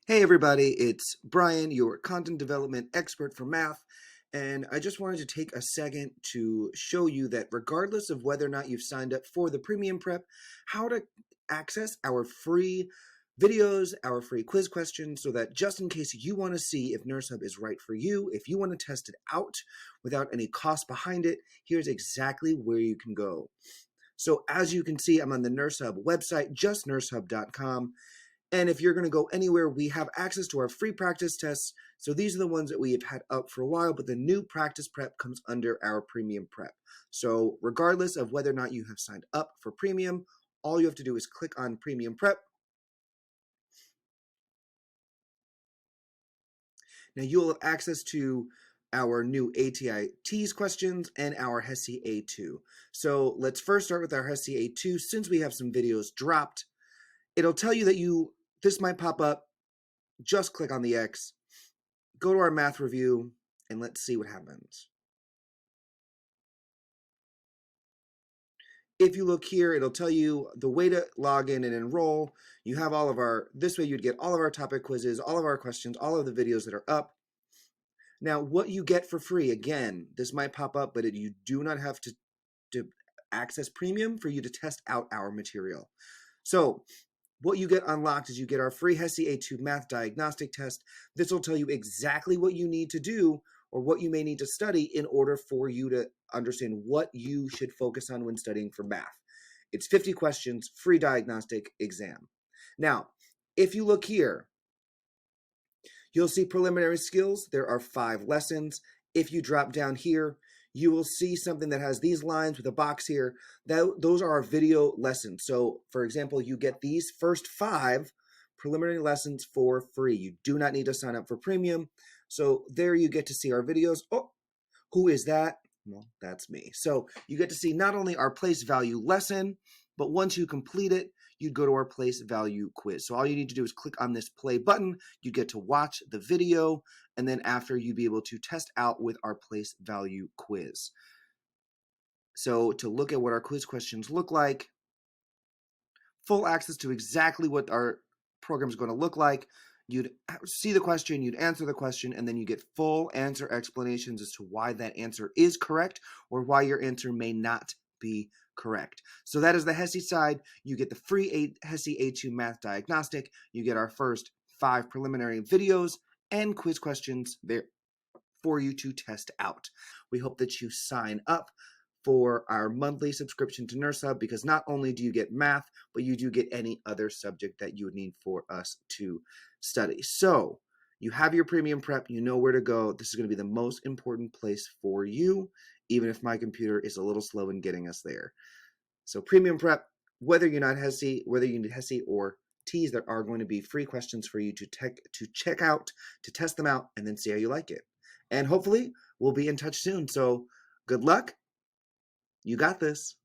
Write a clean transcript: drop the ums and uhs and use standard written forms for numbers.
Hey everybody, it's Brian, your content development expert for math, and I just wanted to take a second to show you that regardless of whether or not you've signed up for the premium prep, how to access our free videos, our free quiz questions, so that just in case you want to see if NurseHub is right for you, if you want to test it out without any cost behind it, here's exactly where you can go. So as you can see, I'm on the NurseHub website, justnursehub.com. And if you're going to go anywhere, we have access to our free practice tests. So these are the ones that we have had up for a while, but the new practice prep comes under our premium prep. So regardless of whether or not you have signed up for premium, all you have to do is click on premium prep. Now you'll have access to our new ATITs questions and our HESI A2. So let's first start with our HESI A2. Since we have some videos dropped, it'll tell you that this might pop up. Just click on the X, go to our math review, and let's see what happens. If you look here, it'll tell you the way to log in and enroll. You have this way you'd get all of our topic quizzes, all of our questions, all of the videos that are up. Now, what you get for free, again, this might pop up, but you do not have to access premium for you to test out our material. So what you get unlocked is you get our free HESI A2 Math diagnostic test. This will tell you exactly what you need to do or what you may need to study in order for you to understand what you should focus on when studying for math. It's 50 questions, free diagnostic exam. Now, if you look here, you'll see preliminary skills. There are 5 lessons. If you drop down here, you will see something that has these lines with a box here. Those are our video lessons. So, for example, you get these first 5 preliminary lessons for free. You do not need to sign up for premium. So there you get to see our videos. Oh, who is that? Well, that's me. So you get to see not only our place value lesson, but once you complete it, you'd go to our place value quiz. So all you need to do is click on this play button. You get to watch the video, and then after you'd be able to test out with our place value quiz. So to look at what our quiz questions look like, full access to exactly what our program is going to look like. You'd see the question, you'd answer the question, and then you get full answer explanations as to why that answer is correct or why your answer may not be correct. So that is the HESI side. You get the free HESI A2 Math Diagnostic. You get our first 5 preliminary videos and quiz questions there for you to test out. We hope that you sign up for our monthly subscription to NurseHub, because not only do you get math, but you do get any other subject that you would need for us to study. So you have your premium prep, you know where to go. This is going to be the most important place for you, even if my computer is a little slow in getting us there. So premium prep, whether you need HESI or T's, there are going to be free questions for you to check out, to test them out, and then see how you like it. And hopefully we'll be in touch soon. So good luck. You got this.